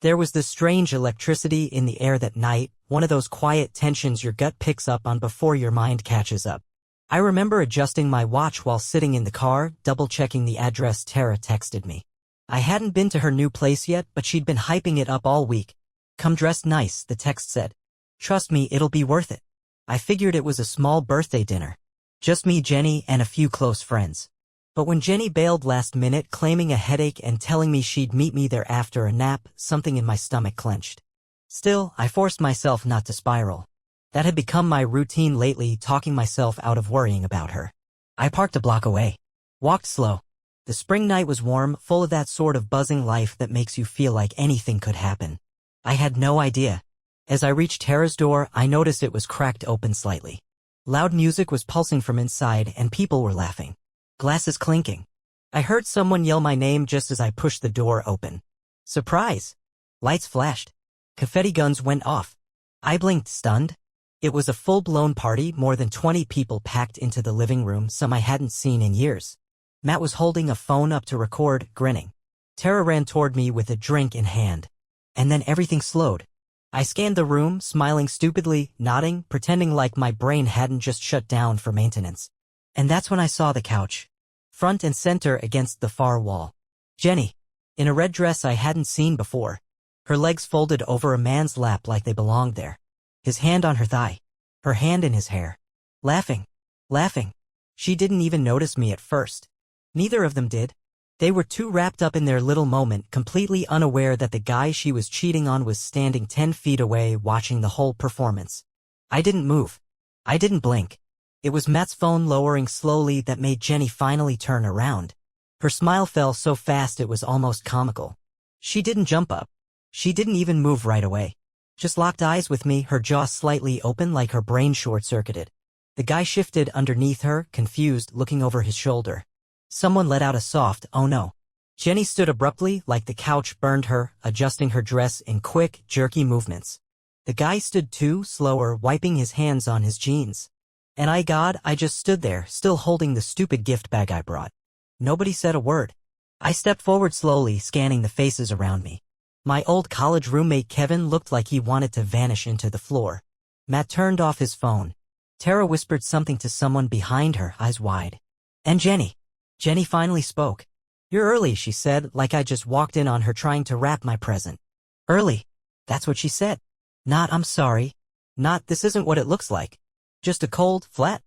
There was this strange electricity in the air that night, one of those quiet tensions your gut picks up on before your mind catches up. I remember adjusting my watch while sitting in the car, double-checking the address Tara texted me. I hadn't been to her new place yet, but she'd been hyping it up all week. "Come dressed nice," the text said. "Trust me, it'll be worth it." I figured it was a small birthday dinner. Just me, Jenny, and a few close friends. But when Jenny bailed last minute, claiming a headache and telling me she'd meet me there after a nap, something in my stomach clenched. Still, I forced myself not to spiral. That had become my routine lately, talking myself out of worrying about her. I parked a block away. Walked slow. The spring night was warm, full of that sort of buzzing life that makes you feel like anything could happen. I had no idea. As I reached Tara's door, I noticed it was cracked open slightly. Loud music was pulsing from inside, and people were laughing. Glasses clinking. I heard someone yell my name just as I pushed the door open. Surprise! Lights flashed. Confetti guns went off. I blinked, stunned. It was a full-blown party, more than 20 people packed into the living room, some I hadn't seen in years. Matt was holding a phone up to record, grinning. Tara ran toward me with a drink in hand. And then everything slowed. I scanned the room, smiling stupidly, nodding, pretending like my brain hadn't just shut down for maintenance. And that's when I saw the couch. Front and center against the far wall. Jenny. In a red dress I hadn't seen before. Her legs folded over a man's lap like they belonged there. His hand on her thigh. Her hand in his hair. Laughing. Laughing. She didn't even notice me at first. Neither of them did. They were too wrapped up in their little moment, completely unaware that the guy she was cheating on was standing 10 feet away watching the whole performance. I didn't move. I didn't blink. It was Matt's phone lowering slowly that made Jenny finally turn around. Her smile fell so fast it was almost comical. She didn't jump up. She didn't even move right away. Just locked eyes with me, her jaw slightly open like her brain short-circuited. The guy shifted underneath her, confused, looking over his shoulder. Someone let out a soft, "Oh no." Jenny stood abruptly, like the couch burned her, adjusting her dress in quick, jerky movements. The guy stood too, slower, wiping his hands on his jeans. And I just stood there, still holding the stupid gift bag I brought. Nobody said a word. I stepped forward slowly, scanning the faces around me. My old college roommate Kevin looked like he wanted to vanish into the floor. Matt turned off his phone. Tara whispered something to someone behind her, eyes wide. And Jenny. Jenny finally spoke. "You're early," she said, like I just walked in on her trying to wrap my present. "Early?" That's what she said. Not, "I'm sorry." Not, "This isn't what it looks like." Just a cold, flat.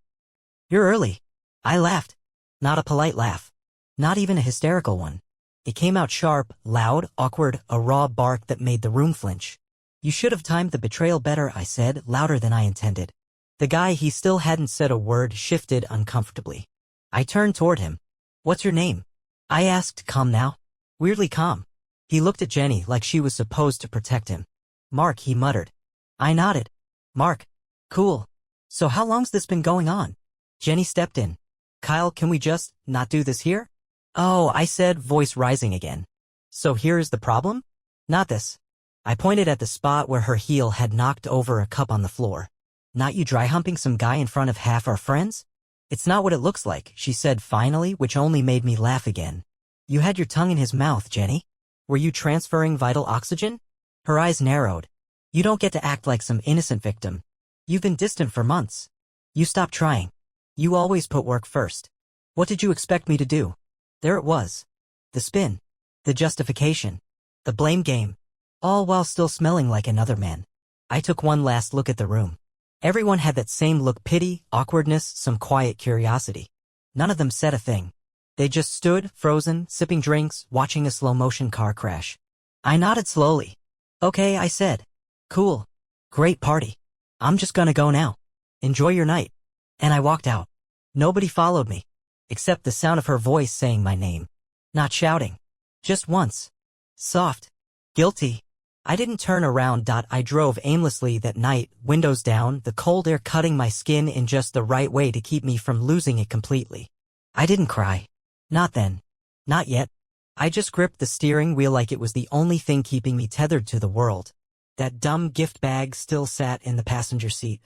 "You're early." I laughed. Not a polite laugh. Not even a hysterical one. It came out sharp, loud, awkward, a raw bark that made the room flinch. "You should have timed the betrayal better," I said, louder than I intended. The guy, he still hadn't said a word, shifted uncomfortably. I turned toward him. "What's your name?" I asked, calm now. Weirdly calm. He looked at Jenny like she was supposed to protect him. "Mark," he muttered. I nodded. "Mark. Cool. So how long's this been going on?" Jenny stepped in. "Kyle, can we just not do this here?" "Oh," I said, voice rising again. "So here's the problem?" "Not this." I pointed at the spot where her heel had knocked over a cup on the floor. "Not you dry humping some guy in front of half our friends?" "It's not what it looks like," she said finally, which only made me laugh again. "You had your tongue in his mouth, Jenny. Were you transferring vital oxygen?" Her eyes narrowed. "You don't get to act like some innocent victim. You've been distant for months. You stopped trying. You always put work first. What did you expect me to do?" There it was. The spin. The justification. The blame game. All while still smelling like another man. I took one last look at the room. Everyone had that same look, pity, awkwardness, some quiet curiosity. None of them said a thing. They just stood, frozen, sipping drinks, watching a slow-motion car crash. I nodded slowly. "Okay," I said. "Cool. Great party. I'm just gonna go now. Enjoy your night." And I walked out. Nobody followed me. Except the sound of her voice saying my name. Not shouting. Just once. Soft. Guilty. I didn't turn around. I drove aimlessly that night, windows down, the cold air cutting my skin in just the right way to keep me from losing it completely. I didn't cry. Not then. Not yet. I just gripped the steering wheel like it was the only thing keeping me tethered to the world. That dumb gift bag still sat in the passenger seat,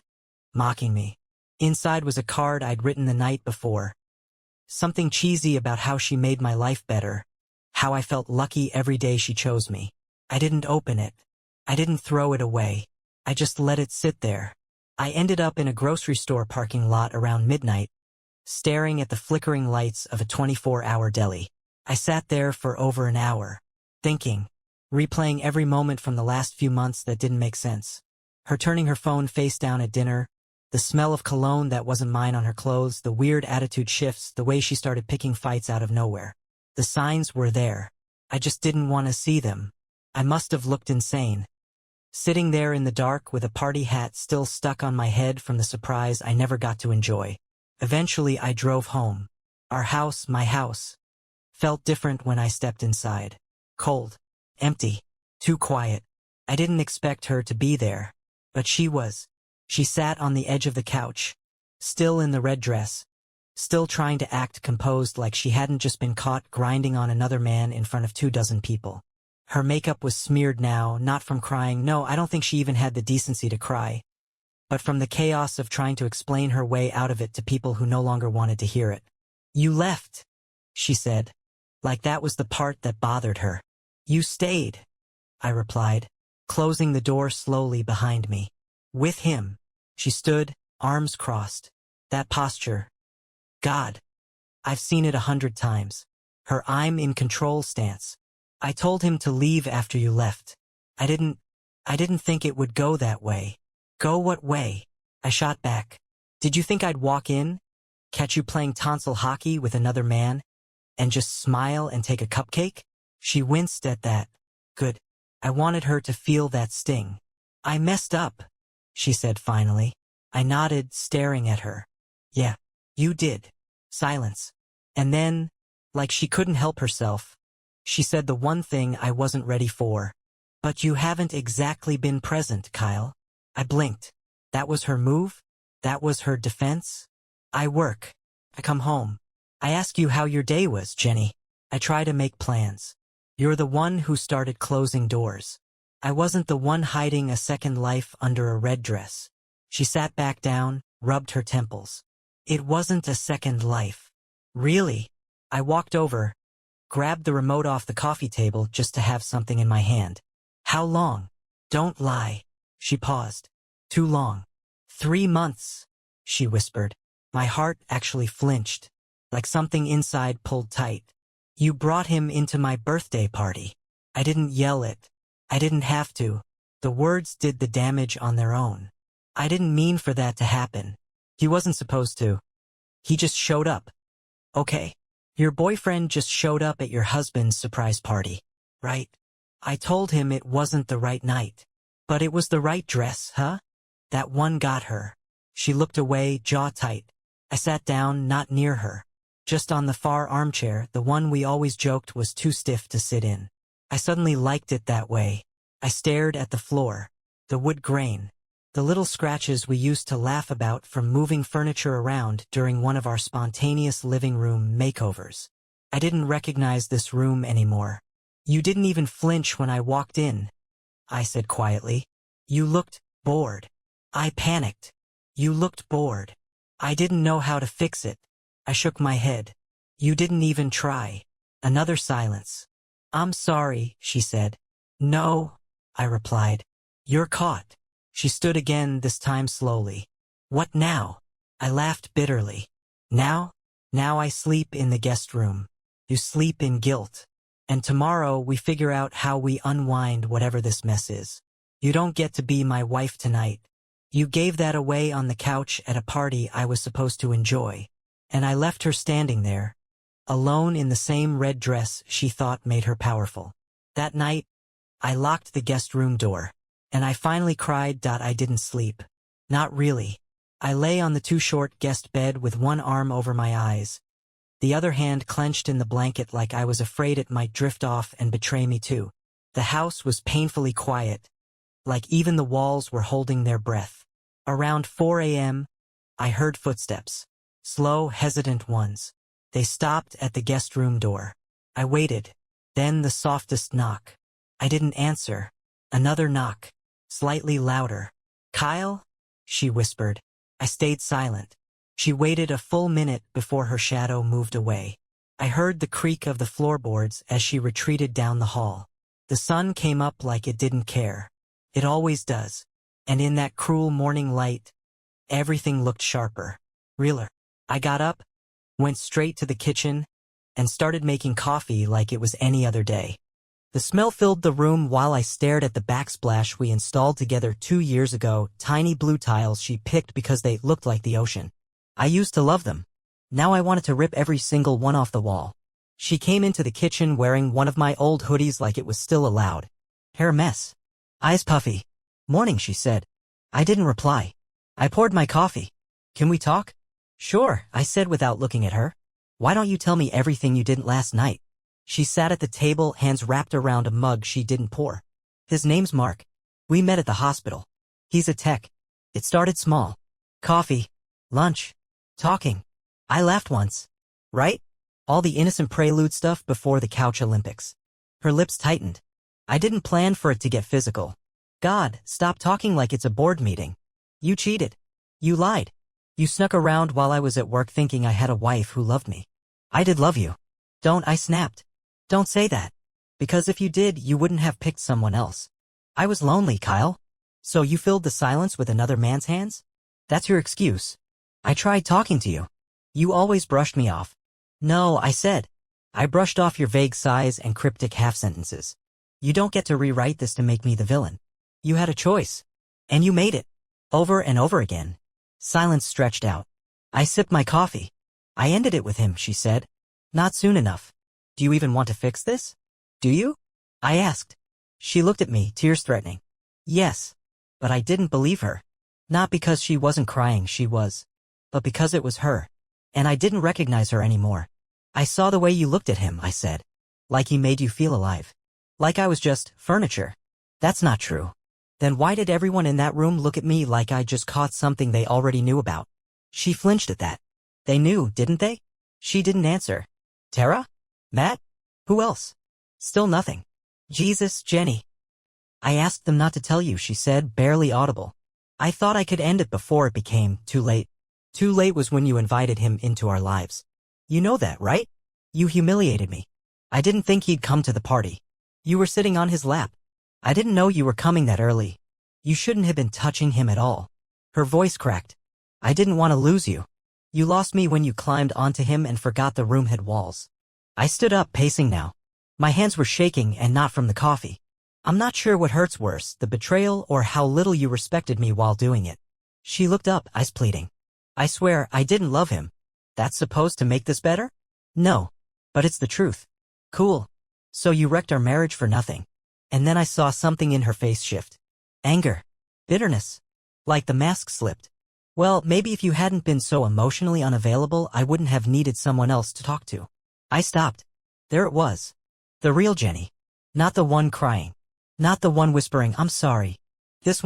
mocking me. Inside was a card I'd written the night before. Something cheesy about how she made my life better, how I felt lucky every day she chose me. I didn't open it. I didn't throw it away. I just let it sit there. I ended up in a grocery store parking lot around midnight, staring at the flickering lights of a 24-hour deli. I sat there for over an hour, thinking, replaying every moment from the last few months that didn't make sense. Her turning her phone face down at dinner, the smell of cologne that wasn't mine on her clothes, the weird attitude shifts, the way she started picking fights out of nowhere. The signs were there. I just didn't want to see them. I must have looked insane. Sitting there in the dark with a party hat still stuck on my head from the surprise I never got to enjoy. Eventually I drove home. Our house, my house, felt different when I stepped inside. Cold, empty, too quiet. I didn't expect her to be there, but she was. She sat on the edge of the couch, still in the red dress, still trying to act composed like she hadn't just been caught grinding on another man in front of 24 people. Her makeup was smeared now, not from crying. No, I don't think she even had the decency to cry, but from the chaos of trying to explain her way out of it to people who no longer wanted to hear it. "You left," she said, like that was the part that bothered her. "You stayed," I replied, closing the door slowly behind me. "With him." She stood, arms crossed. That posture. God, I've seen it 100 times. Her "I'm in control" stance. "I told him to leave after you left. I didn't think it would go that way." "Go what way?" I shot back. "Did you think I'd walk in, catch you playing tonsil hockey with another man, and just smile and take a cupcake?" She winced at that. Good. I wanted her to feel that sting. "I messed up," she said finally. I nodded, staring at her. "Yeah, you did." Silence. And then, like she couldn't help herself, she said the one thing I wasn't ready for. "But you haven't exactly been present, Kyle." I blinked. That was her move? That was her defense? "I work. I come home. I ask you how your day was, Jenny. I try to make plans. You're the one who started closing doors. I wasn't the one hiding a second life under a red dress." She sat back down, rubbed her temples. "It wasn't a second life." "Really?" I walked over, grabbed the remote off the coffee table just to have something in my hand. "How long?" "Don't lie." She paused. "Too long." 3 months, she whispered. My heart actually flinched, like something inside pulled tight. "You brought him into my birthday party." I didn't yell it. I didn't have to. The words did the damage on their own. "I didn't mean for that to happen. He wasn't supposed to. He just showed up." "Okay. Your boyfriend just showed up at your husband's surprise party, right?" I told him it wasn't the right night. "But it was the right dress, huh? That one got her." She looked away, jaw tight. I sat down, not near her, just on the far armchair, the one we always joked was too stiff to sit in. I suddenly liked it that way. I stared at the floor, the wood grain, the little scratches we used to laugh about from moving furniture around during one of our spontaneous living room makeovers. I didn't recognize this room anymore. "You didn't even flinch when I walked in," I said quietly. "You looked bored." I panicked. "You looked bored." I didn't know how to fix it. I shook my head. "You didn't even try." Another silence. "I'm sorry," she said. "No," I replied. "You're caught." She stood again, this time slowly. "What now?" I laughed bitterly. "Now? Now I sleep in the guest room. You sleep in guilt. And tomorrow we figure out how we unwind whatever this mess is. You don't get to be my wife tonight. You gave that away on the couch at a party I was supposed to enjoy." And I left her standing there, alone in the same red dress she thought made her powerful. That night, I locked the guest room door. And I finally cried. I didn't sleep. Not really. I lay on the too short guest bed with one arm over my eyes, the other hand clenched in the blanket like I was afraid it might drift off and betray me too. The house was painfully quiet, like even the walls were holding their breath. Around 4 a.m., I heard footsteps, slow, hesitant ones. They stopped at the guest room door. I waited, then the softest knock. I didn't answer. Another knock. Slightly louder. "Kyle?" she whispered. I stayed silent. She waited a full minute before her shadow moved away. I heard the creak of the floorboards as she retreated down the hall. The sun came up like it didn't care. It always does. And in that cruel morning light, everything looked sharper, realer. I got up, went straight to the kitchen, and started making coffee like it was any other day. The smell filled the room while I stared at the backsplash we installed together 2 years ago, tiny blue tiles she picked because they looked like the ocean. I used to love them. Now I wanted to rip every single one off the wall. She came into the kitchen wearing one of my old hoodies like it was still allowed. Hair a mess. Eyes puffy. "Morning," she said. I didn't reply. I poured my coffee. "Can we talk?" "Sure," I said without looking at her. "Why don't you tell me everything you didn't last night?" She sat at the table, hands wrapped around a mug she didn't pour. "His name's Mark. We met at the hospital. He's a tech. It started small. Coffee. Lunch. Talking. I laughed once. Right? All the innocent prelude stuff before the couch Olympics." Her lips tightened. "I didn't plan for it to get physical." "God, stop talking like it's a board meeting. You cheated. You lied. You snuck around while I was at work thinking I had a wife who loved me." "I did love you." "Don't," I snapped. "Don't say that. Because if you did, you wouldn't have picked someone else." "I was lonely, Kyle." "So you filled the silence with another man's hands? That's your excuse." "I tried talking to you. You always brushed me off." "No," I said. "I brushed off your vague sighs and cryptic half-sentences. You don't get to rewrite this to make me the villain. You had a choice. And you made it. Over and over again." Silence stretched out. I sipped my coffee. "I ended it with him," she said. "Not soon enough. Do you even want to fix this? Do you?" I asked. She looked at me, tears threatening. "Yes." But I didn't believe her. Not because she wasn't crying, she was. But because it was her. And I didn't recognize her anymore. "I saw the way you looked at him," I said. "Like he made you feel alive. Like I was just furniture." "That's not true." "Then why did everyone in that room look at me like I just caught something they already knew about?" She flinched at that. "They knew, didn't they?" She didn't answer. "Tara? Matt? Who else?" Still nothing. "Jesus, Jenny." "I asked them not to tell you," she said, barely audible. "I thought I could end it before it became too late." "Too late was when you invited him into our lives. You know that, right? You humiliated me. I didn't think he'd come to the party. You were sitting on his lap. I didn't know you were coming that early. You shouldn't have been touching him at all." Her voice cracked. "I didn't want to lose you. You lost me when you climbed onto him and forgot the room had walls." I stood up, pacing now. My hands were shaking, and not from the coffee. "I'm not sure what hurts worse, the betrayal or how little you respected me while doing it." She looked up, eyes pleading. "I swear, I didn't love him. That's supposed to make this better?" "No. But it's the truth." "Cool. So you wrecked our marriage for nothing." And then I saw something in her face shift. Anger. Bitterness. Like the mask slipped. "Well, maybe if you hadn't been so emotionally unavailable, I wouldn't have needed someone else to talk to." I stopped. There it was. The real Jenny. Not the one crying. Not the one whispering, "I'm sorry." This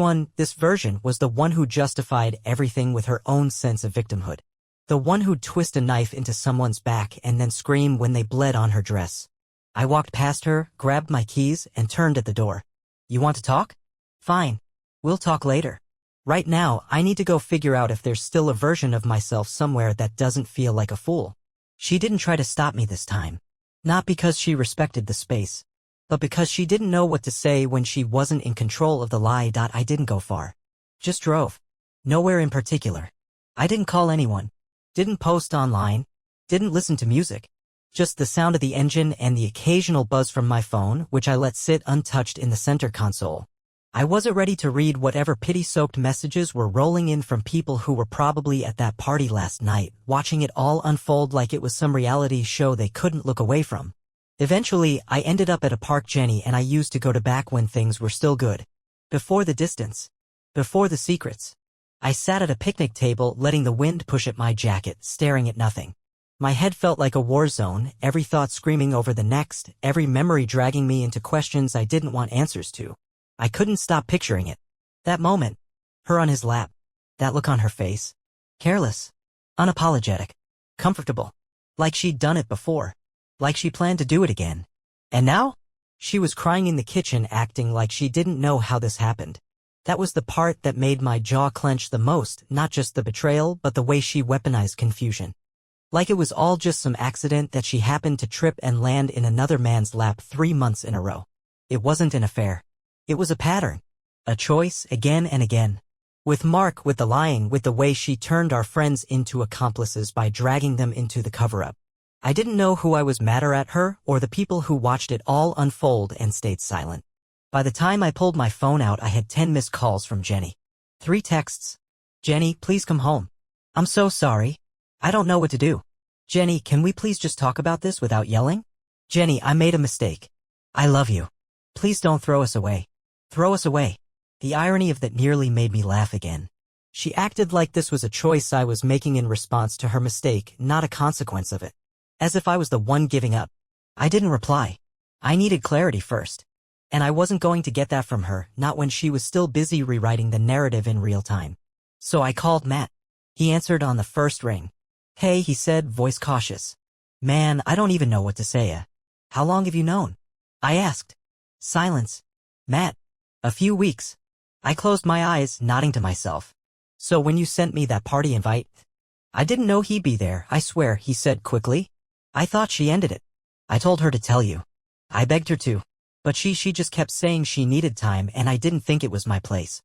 version was the one who justified everything with her own sense of victimhood. The one who'd twist a knife into someone's back and then scream when they bled on her dress. I walked past her, grabbed my keys, and turned at the door. "You want to talk? Fine. We'll talk later. Right now, I need to go figure out if there's still a version of myself somewhere that doesn't feel like a fool." She didn't try to stop me this time. Not because she respected the space, but because she didn't know what to say when she wasn't in control of the lie. I didn't go far. Just drove. Nowhere in particular. I didn't call anyone. Didn't post online. Didn't listen to music. Just the sound of the engine and the occasional buzz from my phone, which I let sit untouched in the center console. I wasn't ready to read whatever pity-soaked messages were rolling in from people who were probably at that party last night, watching it all unfold like it was some reality show they couldn't look away from. Eventually, I ended up at a park Jenny and I used to go to back when things were still good. Before the distance. Before the secrets. I sat at a picnic table, letting the wind push at my jacket, staring at nothing. My head felt like a war zone, every thought screaming over the next, every memory dragging me into questions I didn't want answers to. I couldn't stop picturing it. That moment. Her on his lap. That look on her face. Careless. Unapologetic. Comfortable. Like she'd done it before. Like she planned to do it again. And now? She was crying in the kitchen, acting like she didn't know how this happened. That was the part that made my jaw clench the most, not just the betrayal, but the way she weaponized confusion. Like it was all just some accident that she happened to trip and land in another man's lap 3 months in a row. It wasn't an affair. It was a pattern. A choice, again and again. With Mark, with the lying, with the way she turned our friends into accomplices by dragging them into the cover-up. I didn't know who I was madder at, her or the people who watched it all unfold and stayed silent. By the time I pulled my phone out, I had 10 missed calls from Jenny. 3 texts. Jenny, please come home. I'm so sorry. I don't know what to do. Jenny, can we please just talk about this without yelling? Jenny, I made a mistake. I love you. Please don't throw us away. Throw us away. The irony of that nearly made me laugh again. She acted like this was a choice I was making in response to her mistake, not a consequence of it. As if I was the one giving up. I didn't reply. I needed clarity first. And I wasn't going to get that from her, not when she was still busy rewriting the narrative in real time. So I called Matt. He answered on the first ring. Hey, he said, voice cautious. Man, I don't even know what to say. How long have you known? I asked. Silence. Matt. A few weeks. I closed my eyes, nodding to myself. So when you sent me that party invite? I didn't know he'd be there, I swear, he said quickly. I thought she ended it. I told her to tell you. I begged her to. But she just kept saying she needed time and I didn't think it was my place.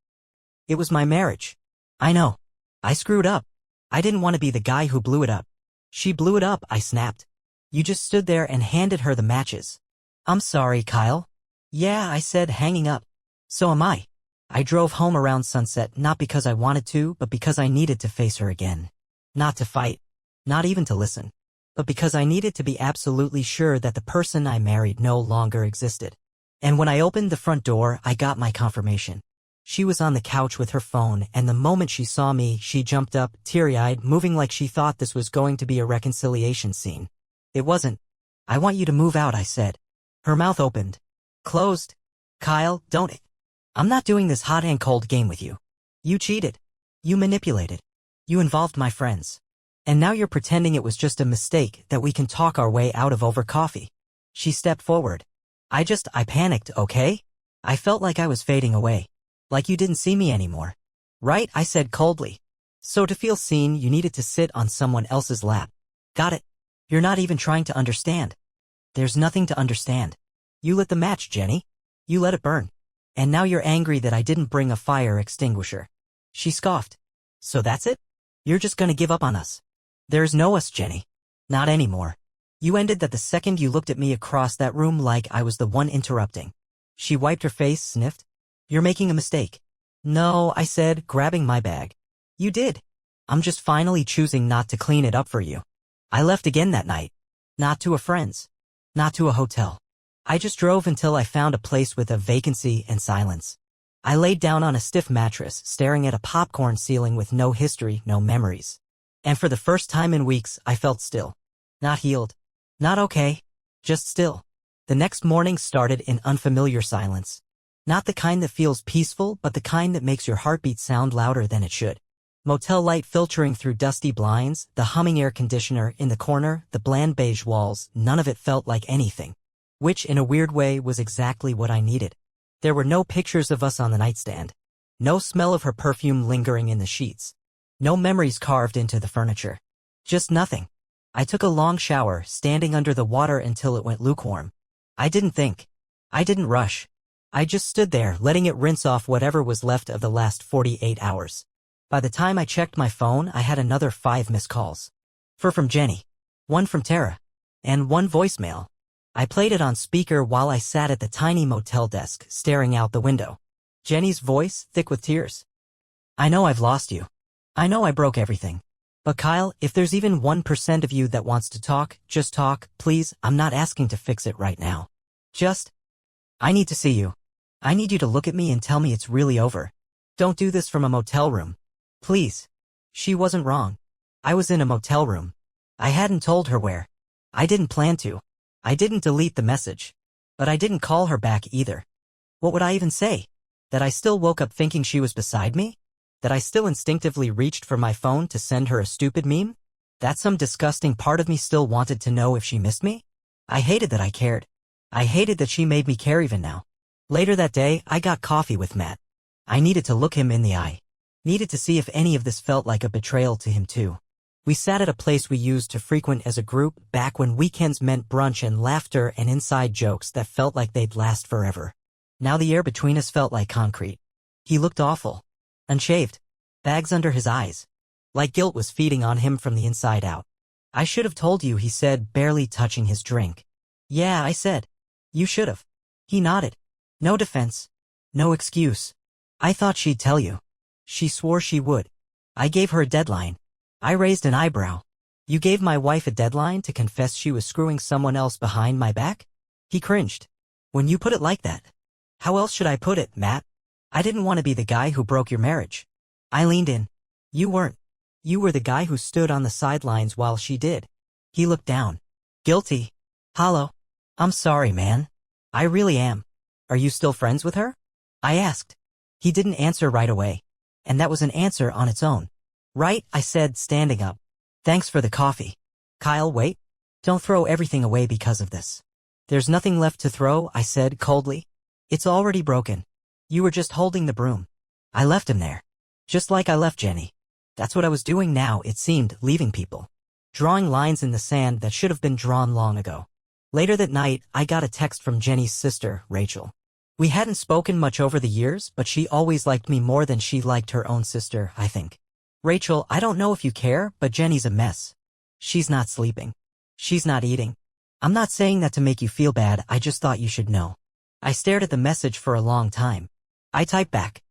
It was my marriage. I know. I screwed up. I didn't want to be the guy who blew it up. She blew it up, I snapped. You just stood there and handed her the matches. I'm sorry, Kyle. Yeah, I said, hanging up. So am I. I drove home around sunset not because I wanted to, but because I needed to face her again. Not to fight. Not even to listen. But because I needed to be absolutely sure that the person I married no longer existed. And when I opened the front door, I got my confirmation. She was on the couch with her phone, and the moment she saw me, she jumped up, teary-eyed, moving like she thought this was going to be a reconciliation scene. It wasn't. I want you to move out, I said. Her mouth opened. Closed. Kyle, don't. I'm not doing this hot and cold game with you. You cheated. You manipulated. You involved my friends. And now you're pretending it was just a mistake that we can talk our way out of over coffee. She stepped forward. I panicked, okay? I felt like I was fading away. Like you didn't see me anymore. Right? I said coldly. So to feel seen, you needed to sit on someone else's lap. Got it. You're not even trying to understand. There's nothing to understand. You lit the match, Jenny. You let it burn. And now you're angry that I didn't bring a fire extinguisher. She scoffed. So that's it? You're just gonna give up on us. There's no us, Jenny. Not anymore. You ended that the second you looked at me across that room like I was the one interrupting. She wiped her face, sniffed. You're making a mistake. No, I said, grabbing my bag. You did. I'm just finally choosing not to clean it up for you. I left again that night. Not to a friend's. Not to a hotel. I just drove until I found a place with a vacancy and silence. I laid down on a stiff mattress, staring at a popcorn ceiling with no history, no memories. And for the first time in weeks, I felt still. Not healed. Not okay. Just still. The next morning started in unfamiliar silence. Not the kind that feels peaceful, but the kind that makes your heartbeat sound louder than it should. Motel light filtering through dusty blinds, the humming air conditioner in the corner, the bland beige walls, none of it felt like anything. Which, in a weird way, was exactly what I needed. There were no pictures of us on the nightstand. No smell of her perfume lingering in the sheets. No memories carved into the furniture. Just nothing. I took a long shower, standing under the water until it went lukewarm. I didn't think. I didn't rush. I just stood there, letting it rinse off whatever was left of the last 48 hours. By the time I checked my phone, I had another 5 missed calls. 4 from Jenny. 1 from Tara. And 1 voicemail. I played it on speaker while I sat at the tiny motel desk, staring out the window. Jenny's voice, thick with tears. I know I've lost you. I know I broke everything. But Kyle, if there's even 1% of you that wants to talk, just talk, please. I'm not asking to fix it right now. I need to see you. I need you to look at me and tell me it's really over. Don't do this from a motel room. Please. She wasn't wrong. I was in a motel room. I hadn't told her where. I didn't plan to. I didn't delete the message. But I didn't call her back either. What would I even say? That I still woke up thinking she was beside me? That I still instinctively reached for my phone to send her a stupid meme? That some disgusting part of me still wanted to know if she missed me? I hated that I cared. I hated that she made me care even now. Later that day, I got coffee with Matt. I needed to look him in the eye. Needed to see if any of this felt like a betrayal to him too. We sat at a place we used to frequent as a group back when weekends meant brunch and laughter and inside jokes that felt like they'd last forever. Now the air between us felt like concrete. He looked awful. Unshaved. Bags under his eyes. Like guilt was feeding on him from the inside out. I should have told you, he said, barely touching his drink. Yeah, I said. You should have. He nodded. No defense. No excuse. I thought she'd tell you. She swore she would. I gave her a deadline. I raised an eyebrow. You gave my wife a deadline to confess she was screwing someone else behind my back? He cringed. When you put it like that. How else should I put it, Matt? I didn't want to be the guy who broke your marriage. I leaned in. You weren't. You were the guy who stood on the sidelines while she did. He looked down. Guilty. Hollow. I'm sorry, man. I really am. Are you still friends with her? I asked. He didn't answer right away. And that was an answer on its own. Right, I said, standing up. Thanks for the coffee. Kyle, wait. Don't throw everything away because of this. There's nothing left to throw, I said coldly. It's already broken. You were just holding the broom. I left him there. Just like I left Jenny. That's what I was doing now, it seemed, leaving people. Drawing lines in the sand that should have been drawn long ago. Later that night, I got a text from Jenny's sister, Rachel. We hadn't spoken much over the years, but she always liked me more than she liked her own sister, I think. Rachel, I don't know if you care, but Jenny's a mess. She's not sleeping. She's not eating. I'm not saying that to make you feel bad, I just thought you should know. I stared at the message for a long time. I typed back.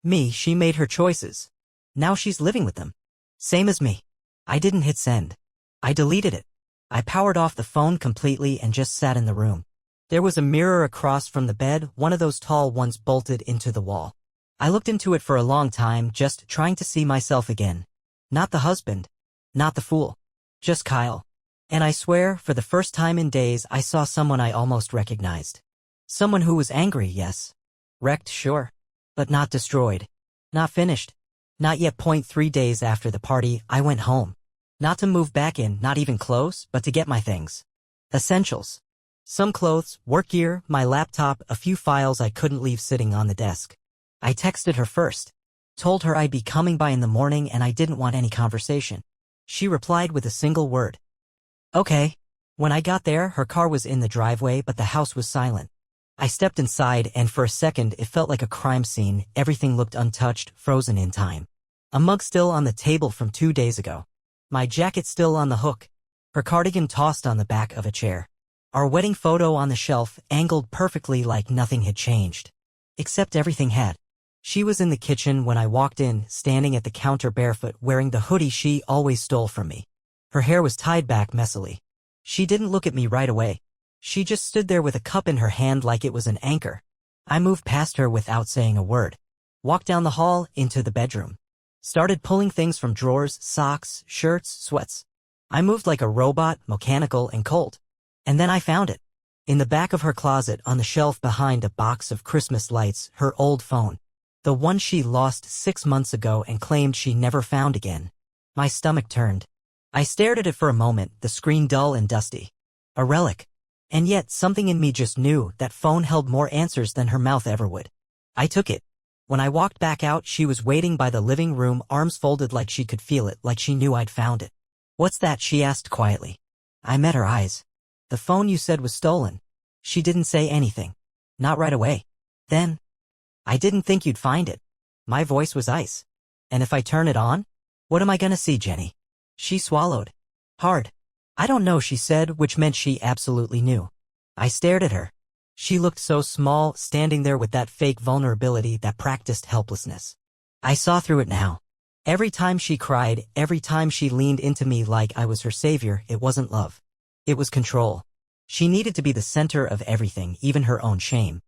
Me, she made her choices. Now she's living with them. Same as me. I didn't hit send. I deleted it. I powered off the phone completely and just sat in the room. There was a mirror across from the bed, one of those tall ones bolted into the wall. I looked into it for a long time, just trying to see myself again. Not the husband. Not the fool. Just Kyle. And I swear, for the first time in days, I saw someone I almost recognized. Someone who was angry, yes. Wrecked, sure. But not destroyed. Not finished. Not yet. 3 days after the party, I went home. Not to move back in, not even close, but to get my things. Essentials. Some clothes, work gear, my laptop, a few files I couldn't leave sitting on the desk. I texted her first. Told her I'd be coming by in the morning and I didn't want any conversation. She replied with a single word. Okay. When I got there, her car was in the driveway, but the house was silent. I stepped inside and for a second it felt like a crime scene. Everything looked untouched, frozen in time. A mug still on the table from 2 days ago. My jacket still on the hook. Her cardigan tossed on the back of a chair. Our wedding photo on the shelf, angled perfectly like nothing had changed. Except everything had. She was in the kitchen when I walked in, standing at the counter barefoot, wearing the hoodie she always stole from me. Her hair was tied back messily. She didn't look at me right away. She just stood there with a cup in her hand like it was an anchor. I moved past her without saying a word. Walked down the hall, into the bedroom. Started pulling things from drawers, socks, shirts, sweats. I moved like a robot, mechanical and cold. And then I found it. In the back of her closet, on the shelf behind a box of Christmas lights, her old phone. The one she lost 6 months ago and claimed she never found again. My stomach turned. I stared at it for a moment, the screen dull and dusty. A relic. And yet, something in me just knew that phone held more answers than her mouth ever would. I took it. When I walked back out, she was waiting by the living room, arms folded like she could feel it, like she knew I'd found it. What's that? She asked quietly. I met her eyes. The phone you said was stolen. She didn't say anything. Not right away. Then, I didn't think you'd find it. My voice was ice. And if I turn it on? What am I gonna see, Jenny? She swallowed. Hard. I don't know, she said, which meant she absolutely knew. I stared at her. She looked so small, standing there with that fake vulnerability, that practiced helplessness. I saw through it now. Every time she cried, every time she leaned into me like I was her savior, it wasn't love. It was control. She needed to be the center of everything, even her own shame.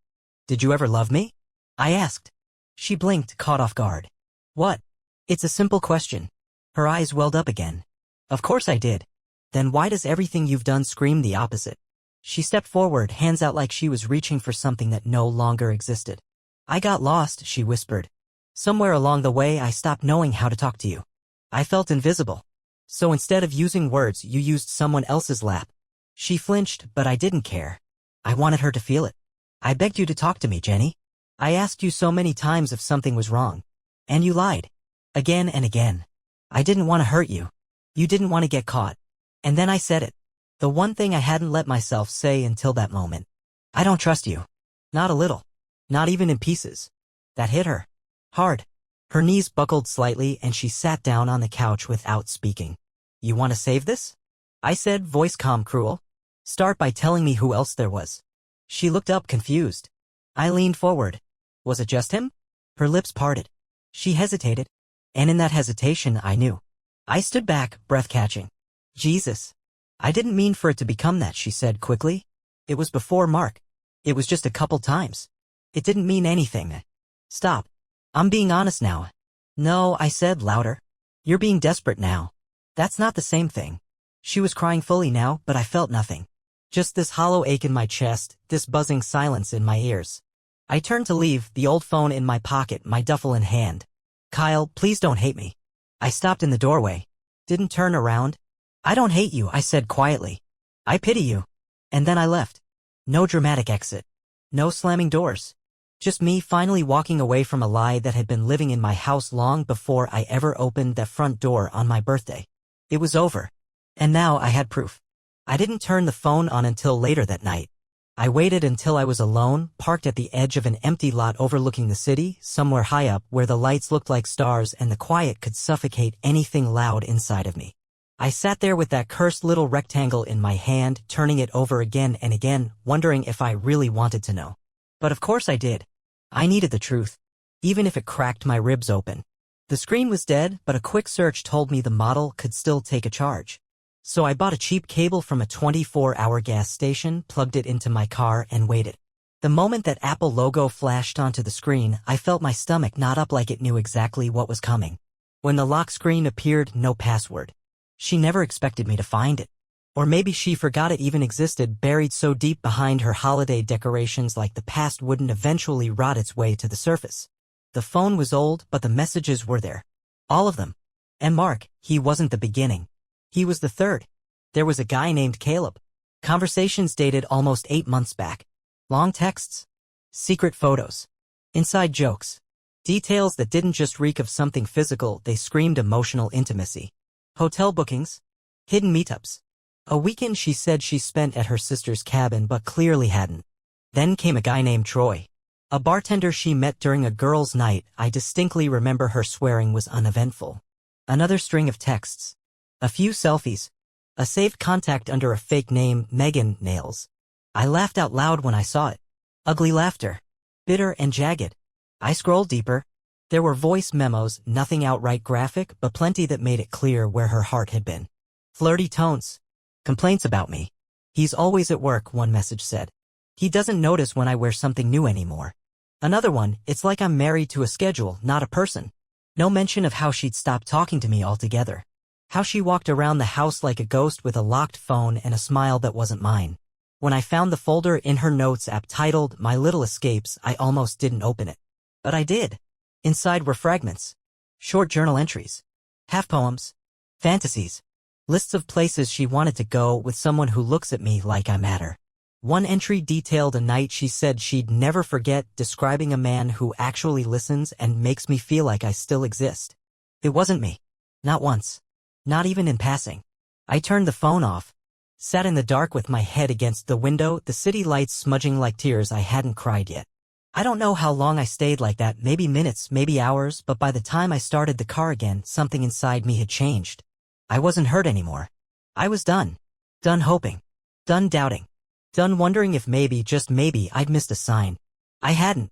Did you ever love me? I asked. She blinked, caught off guard. What? It's a simple question. Her eyes welled up again. Of course I did. Then why does everything you've done scream the opposite? She stepped forward, hands out like she was reaching for something that no longer existed. I got lost, she whispered. Somewhere along the way I stopped knowing how to talk to you. I felt invisible. So instead of using words, you used someone else's lap. She flinched, but I didn't care. I wanted her to feel it. I begged you to talk to me, Jenny. I asked you so many times if something was wrong. And you lied. Again and again. I didn't want to hurt you. You didn't want to get caught. And then I said it. The one thing I hadn't let myself say until that moment. I don't trust you. Not a little. Not even in pieces. That hit her. Hard. Her knees buckled slightly and she sat down on the couch without speaking. You want to save this? I said, voice calm cruel. Start by telling me who else there was. She looked up confused. I leaned forward. Was it just him? Her lips parted. She hesitated. And in that hesitation I knew. I stood back, breath catching. Jesus. I didn't mean for it to become that, she said quickly. It was before Mark. It was just a couple times. It didn't mean anything. Stop. I'm being honest now. No, I said louder. You're being desperate now. That's not the same thing. She was crying fully now, but I felt nothing. Just this hollow ache in my chest, this buzzing silence in my ears. I turned to leave, the old phone in my pocket, my duffel in hand. Kyle, please don't hate me. I stopped in the doorway. Didn't turn around. I don't hate you, I said quietly. I pity you. And then I left. No dramatic exit. No slamming doors. Just me finally walking away from a lie that had been living in my house long before I ever opened that front door on my birthday. It was over. And now I had proof. I didn't turn the phone on until later that night. I waited until I was alone, parked at the edge of an empty lot overlooking the city, somewhere high up where the lights looked like stars and the quiet could suffocate anything loud inside of me. I sat there with that cursed little rectangle in my hand, turning it over again and again, wondering if I really wanted to know. But of course I did. I needed the truth, even if it cracked my ribs open. The screen was dead, but a quick search told me the model could still take a charge. So I bought a cheap cable from a 24-hour gas station, plugged it into my car, and waited. The moment that Apple logo flashed onto the screen, I felt my stomach knot up like it knew exactly what was coming. When the lock screen appeared, no password. She never expected me to find it. Or maybe she forgot it even existed, buried so deep behind her holiday decorations like the past wouldn't eventually rot its way to the surface. The phone was old, but the messages were there. All of them. And Mark, he wasn't the beginning. He was the third. There was a guy named Caleb. Conversations dated almost 8 months back. Long texts. Secret photos. Inside jokes. Details that didn't just reek of something physical, they screamed emotional intimacy. Hotel bookings. Hidden meetups. A weekend she said she spent at her sister's cabin but clearly hadn't. Then came a guy named Troy. A bartender she met during a girls' night. I distinctly remember her swearing was uneventful. Another string of texts. A few selfies. A saved contact under a fake name, Megan Nails. I laughed out loud when I saw it. Ugly laughter. Bitter and jagged. I scrolled deeper. There were voice memos, nothing outright graphic, but plenty that made it clear where her heart had been. Flirty tones. Complaints about me. He's always at work, one message said. He doesn't notice when I wear something new anymore. Another one, it's like I'm married to a schedule, not a person. No mention of how she'd stopped talking to me altogether. How she walked around the house like a ghost with a locked phone and a smile that wasn't mine. When I found the folder in her notes app titled My Little Escapes, I almost didn't open it. But I did. Inside were fragments. Short journal entries. Half poems. Fantasies. Lists of places she wanted to go with someone who looks at me like I matter. One entry detailed a night she said she'd never forget, describing a man who actually listens and makes me feel like I still exist. It wasn't me. Not once. Not even in passing. I turned the phone off. Sat in the dark with my head against the window, the city lights smudging like tears I hadn't cried yet. I don't know how long I stayed like that, maybe minutes, maybe hours, but by the time I started the car again, something inside me had changed. I wasn't hurt anymore. I was done. Done hoping. Done doubting. Done wondering if maybe, just maybe, I'd missed a sign. I hadn't.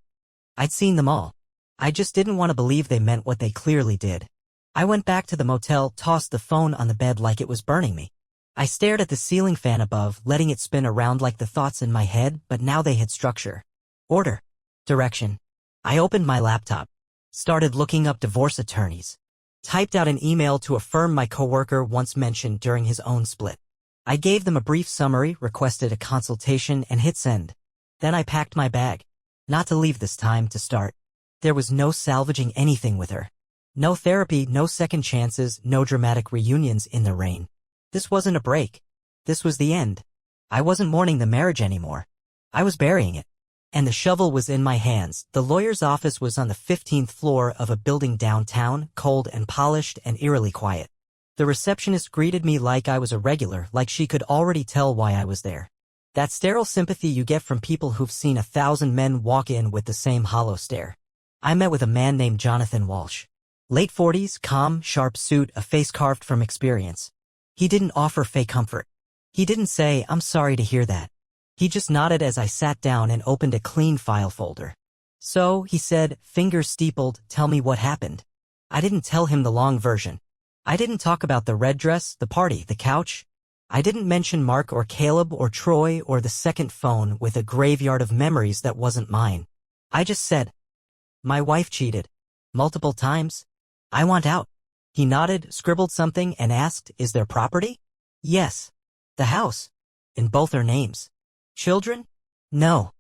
I'd seen them all. I just didn't want to believe they meant what they clearly did. I went back to the motel, tossed the phone on the bed like it was burning me. I stared at the ceiling fan above, letting it spin around like the thoughts in my head, but now they had structure. Order. Direction. I opened my laptop. Started looking up divorce attorneys. Typed out an email to a firm my coworker once mentioned during his own split. I gave them a brief summary, requested a consultation, and hit send. Then I packed my bag. Not to leave this time, to start. There was no salvaging anything with her. No therapy, no second chances, no dramatic reunions in the rain. This wasn't a break. This was the end. I wasn't mourning the marriage anymore. I was burying it. And the shovel was in my hands. The lawyer's office was on the 15th floor of a building downtown, cold and polished and eerily quiet. The receptionist greeted me like I was a regular, like she could already tell why I was there. That sterile sympathy you get from people who've seen 1,000 men walk in with the same hollow stare. I met with a man named Jonathan Walsh. Late 40s, calm, sharp suit, a face carved from experience. He didn't offer fake comfort. He didn't say, "I'm sorry to hear that." He just nodded as I sat down and opened a clean file folder. "So," he said, fingers steepled, "tell me what happened." I didn't tell him the long version. I didn't talk about the red dress, the party, the couch. I didn't mention Mark or Caleb or Troy or the second phone with a graveyard of memories that wasn't mine. I just said, "My wife cheated. Multiple times. I want out." He nodded, scribbled something, and asked, "Is there property?" "Yes. The house. In both our names." "Children?" "No."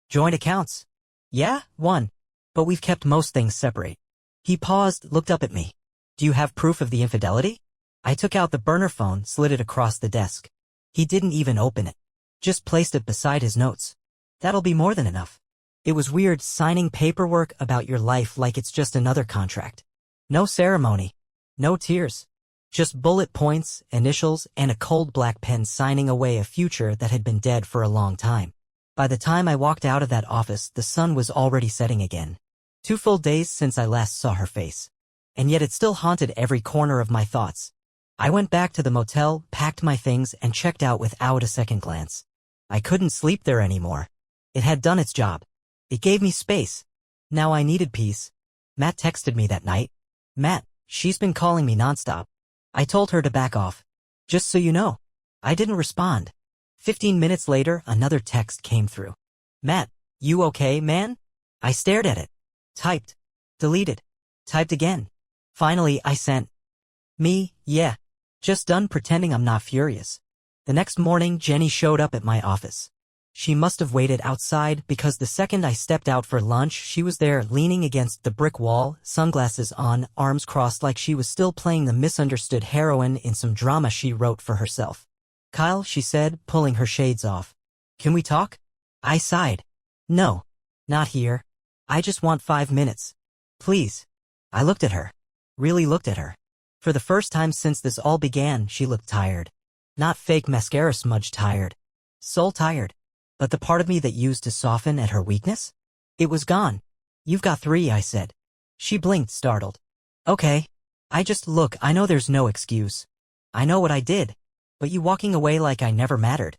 "Joint accounts?" "Yeah, one. But we've kept most things separate." He paused, looked up at me. "Do you have proof of the infidelity?" I took out the burner phone, slid it across the desk. He didn't even open it. Just placed it beside his notes. "That'll be more than enough." It was weird signing paperwork about your life like it's just another contract. No ceremony. No tears. Just bullet points, initials, and a cold black pen signing away a future that had been dead for a long time. By the time I walked out of that office, the sun was already setting again. 2 full days since I last saw her face. And yet it still haunted every corner of my thoughts. I went back to the motel, packed my things, and checked out without a second glance. I couldn't sleep there anymore. It had done its job. It gave me space. Now I needed peace. Matt texted me that night. "Matt, she's been calling me nonstop." I told her to back off. "Just so you know." I didn't respond. 15 minutes later, another text came through. "Matt, you okay, man?" I stared at it. Typed. Deleted. Typed again. Finally, I sent. "Me, yeah. Just done pretending I'm not furious." The next morning, Jenny showed up at my office. She must have waited outside because the second I stepped out for lunch, she was there leaning against the brick wall, sunglasses on, arms crossed like she was still playing the misunderstood heroine in some drama she wrote for herself. "Kyle," she said, pulling her shades off. "Can we talk?" I sighed. "No. Not here. I just want 5 minutes. Please." I looked at her. Really looked at her. For the first time since this all began, she looked tired. Not fake mascara smudge tired. Soul tired. But the part of me that used to soften at her weakness? It was gone. "You've got 3, I said. She blinked, startled. "Okay. Look, I know there's no excuse. I know what I did. But you walking away like I never mattered."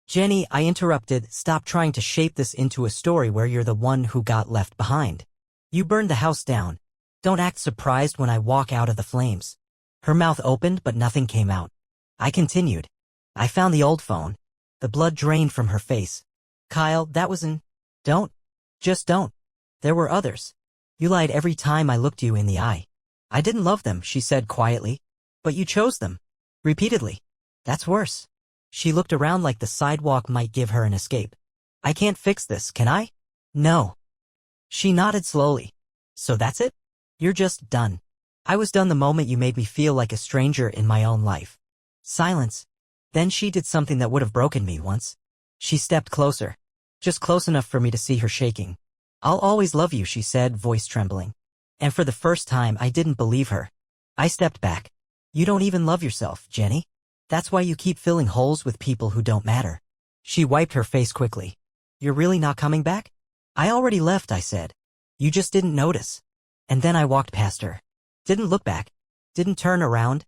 "Jenny," I interrupted, "stop trying to shape this into a story where you're the one who got left behind. You burned the house down. Don't act surprised when I walk out of the flames." Her mouth opened, but nothing came out. I continued. "I found the old phone." The blood drained from her face. "Kyle, that was Don't. Just don't. There were others. You lied every time I looked you in the eye." "I didn't love them," she said quietly. "But you chose them. Repeatedly. That's worse." She looked around like the sidewalk might give her an escape. "I can't fix this, can I?" "No." She nodded slowly. "So that's it? You're just done." "I was done the moment you made me feel like a stranger in my own life." Silence. Then she did something that would have broken me once. She stepped closer. Just close enough for me to see her shaking. "I'll always love you," she said, voice trembling. And for the first time, I didn't believe her. I stepped back. "You don't even love yourself, Jenny. That's why you keep filling holes with people who don't matter." She wiped her face quickly. "You're really not coming back?" "I already left," I said. "You just didn't notice." And then I walked past her. Didn't look back. Didn't turn around.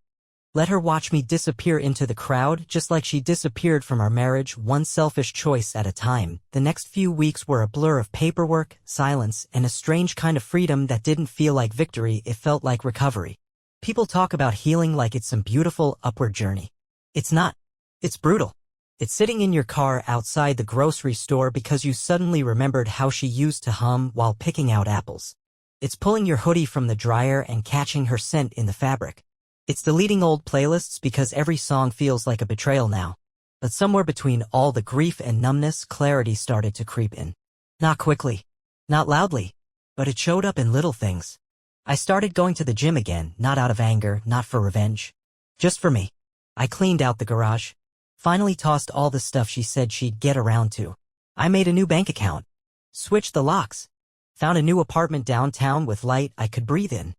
Let her watch me disappear into the crowd, just like she disappeared from our marriage, one selfish choice at a time. The next few weeks were a blur of paperwork, silence, and a strange kind of freedom that didn't feel like victory, it felt like recovery. People talk about healing like it's some beautiful, upward journey. It's not. It's brutal. It's sitting in your car outside the grocery store because you suddenly remembered how she used to hum while picking out apples. It's pulling your hoodie from the dryer and catching her scent in the fabric. It's deleting old playlists because every song feels like a betrayal now. But somewhere between all the grief and numbness, clarity started to creep in. Not quickly. Not loudly. But it showed up in little things. I started going to the gym again, not out of anger, not for revenge. Just for me. I cleaned out the garage. Finally tossed all the stuff she said she'd get around to. I made a new bank account. Switched the locks. Found a new apartment downtown with light I could breathe in.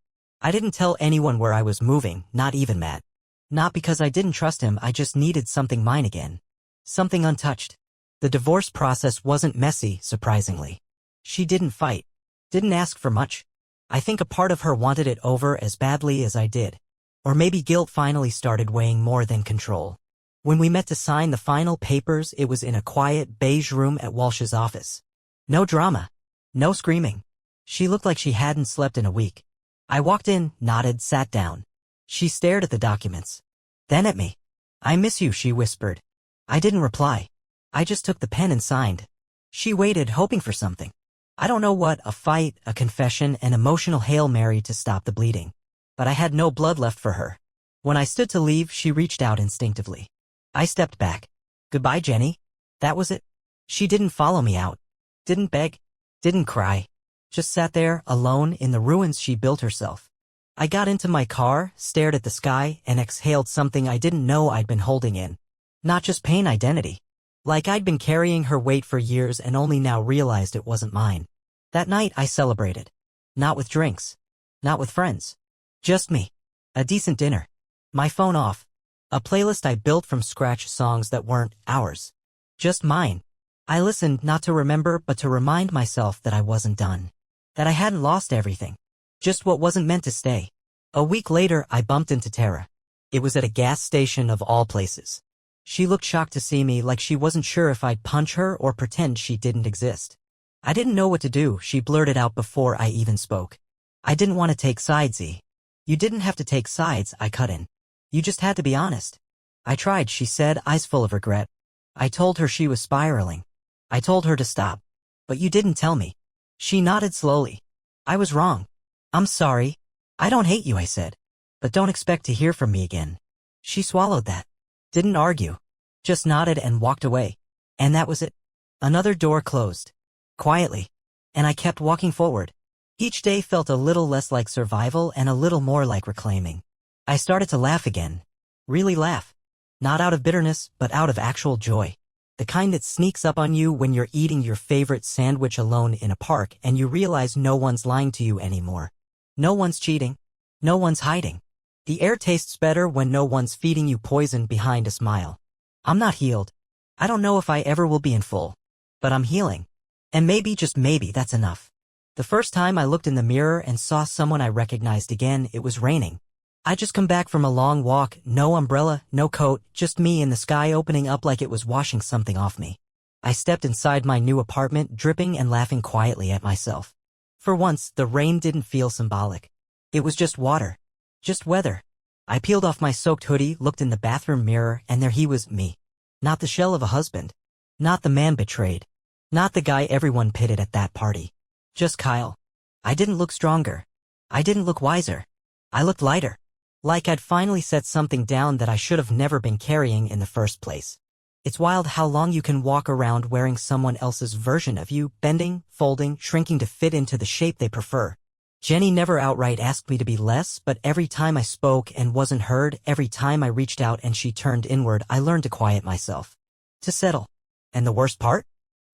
I didn't tell anyone where I was moving, not even Matt. Not because I didn't trust him, I just needed something mine again. Something untouched. The divorce process wasn't messy, surprisingly. She didn't fight. Didn't ask for much. I think a part of her wanted it over as badly as I did. Or maybe guilt finally started weighing more than control. When we met to sign the final papers, it was in a quiet, beige room at Walsh's office. No drama. No screaming. She looked like she hadn't slept in a week. I walked in, nodded, sat down. She stared at the documents. Then at me. "I miss you," she whispered. I didn't reply. I just took the pen and signed. She waited, hoping for something. I don't know what, a fight, a confession, an emotional Hail Mary to stop the bleeding. But I had no blood left for her. When I stood to leave, she reached out instinctively. I stepped back. "Goodbye, Jenny." That was it. She didn't follow me out. Didn't beg. Didn't cry. Just sat there, alone, in the ruins she built herself. I got into my car, stared at the sky, and exhaled something I didn't know I'd been holding in. Not just pain, identity. Like I'd been carrying her weight for years and only now realized it wasn't mine. That night I celebrated. Not with drinks. Not with friends. Just me. A decent dinner. My phone off. A playlist I built from scratch, songs that weren't ours. Just mine. I listened not to remember but to remind myself that I wasn't done. That I hadn't lost everything. Just what wasn't meant to stay. A week later I bumped into Tara. It was at a gas station of all places. She looked shocked to see me, like she wasn't sure if I'd punch her or pretend she didn't exist. I didn't know what to do, she blurted out before I even spoke. I didn't want to take sides, E. You didn't have to take sides, I cut in. You just had to be honest. I tried, she said, eyes full of regret. I told her she was spiraling. I told her to stop. But you didn't tell me. She nodded slowly. I was wrong. I'm sorry. I don't hate you, I said. But don't expect to hear from me again. She swallowed that. Didn't argue. Just nodded and walked away. And that was it. Another door closed. Quietly. And I kept walking forward. Each day felt a little less like survival and a little more like reclaiming. I started to laugh again. Really laugh. Not out of bitterness, but out of actual joy. The kind that sneaks up on you when you're eating your favorite sandwich alone in a park and you realize no one's lying to you anymore. No one's cheating. No one's hiding. The air tastes better when no one's feeding you poison behind a smile. I'm not healed. I don't know if I ever will be in full. But I'm healing. And maybe, just maybe, that's enough. The first time I looked in the mirror and saw someone I recognized again, it was raining. I'd just come back from a long walk, no umbrella, no coat, just me and the sky opening up like it was washing something off me. I stepped inside my new apartment, dripping and laughing quietly at myself. For once, the rain didn't feel symbolic. It was just water. Just weather. I peeled off my soaked hoodie, looked in the bathroom mirror, and there he was, me. Not the shell of a husband. Not the man betrayed. Not the guy everyone pitted at that party. Just Kyle. I didn't look stronger. I didn't look wiser. I looked lighter. Like I'd finally set something down that I should have never been carrying in the first place. It's wild how long you can walk around wearing someone else's version of you, bending, folding, shrinking to fit into the shape they prefer. Jenny never outright asked me to be less, but every time I spoke and wasn't heard, every time I reached out and she turned inward, I learned to quiet myself. To settle. And the worst part?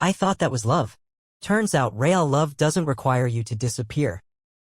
I thought that was love. Turns out real love doesn't require you to disappear.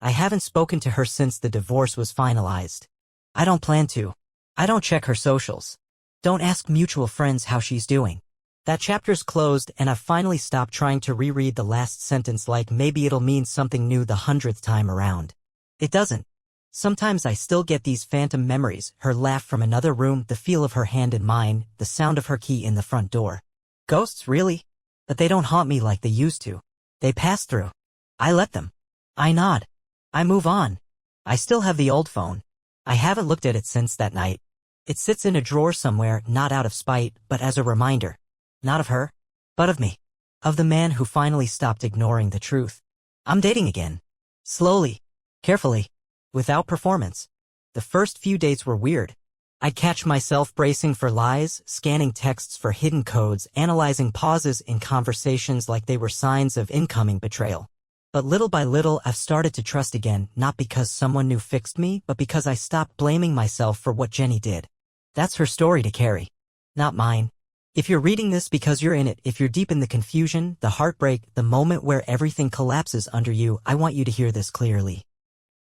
I haven't spoken to her since the divorce was finalized. I don't plan to. I don't check her socials. Don't ask mutual friends how she's doing. That chapter's closed and I've finally stopped trying to reread the last sentence like maybe it'll mean something new the 100th time around. It doesn't. Sometimes I still get these phantom memories, her laugh from another room, the feel of her hand in mine, the sound of her key in the front door. Ghosts, really? But they don't haunt me like they used to. They pass through. I let them. I nod. I move on. I still have the old phone. I haven't looked at it since that night. It sits in a drawer somewhere, not out of spite, but as a reminder. Not of her, but of me. Of the man who finally stopped ignoring the truth. I'm dating again. Slowly. Carefully. Without performance. The first few dates were weird. I'd catch myself bracing for lies, scanning texts for hidden codes, analyzing pauses in conversations like they were signs of incoming betrayal. But little by little I've started to trust again, not because someone new fixed me, but because I stopped blaming myself for what Jenny did. That's her story to carry. Not mine. If you're reading this because you're in it, if you're deep in the confusion, the heartbreak, the moment where everything collapses under you, I want you to hear this clearly.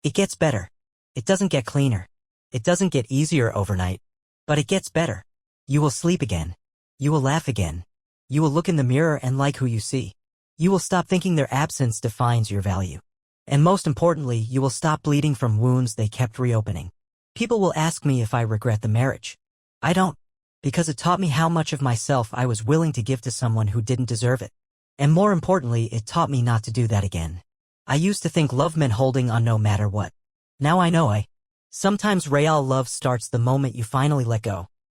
It gets better. It doesn't get cleaner. It doesn't get easier overnight. But it gets better. You will sleep again. You will laugh again. You will look in the mirror and like who you see. You will stop thinking their absence defines your value. And most importantly, you will stop bleeding from wounds they kept reopening. People will ask me if I regret the marriage. I don't, because it taught me how much of myself I was willing to give to someone who didn't deserve it. And more importantly, it taught me not to do that again. I used to think love meant holding on no matter what. Now I know sometimes real love starts the moment you finally let go.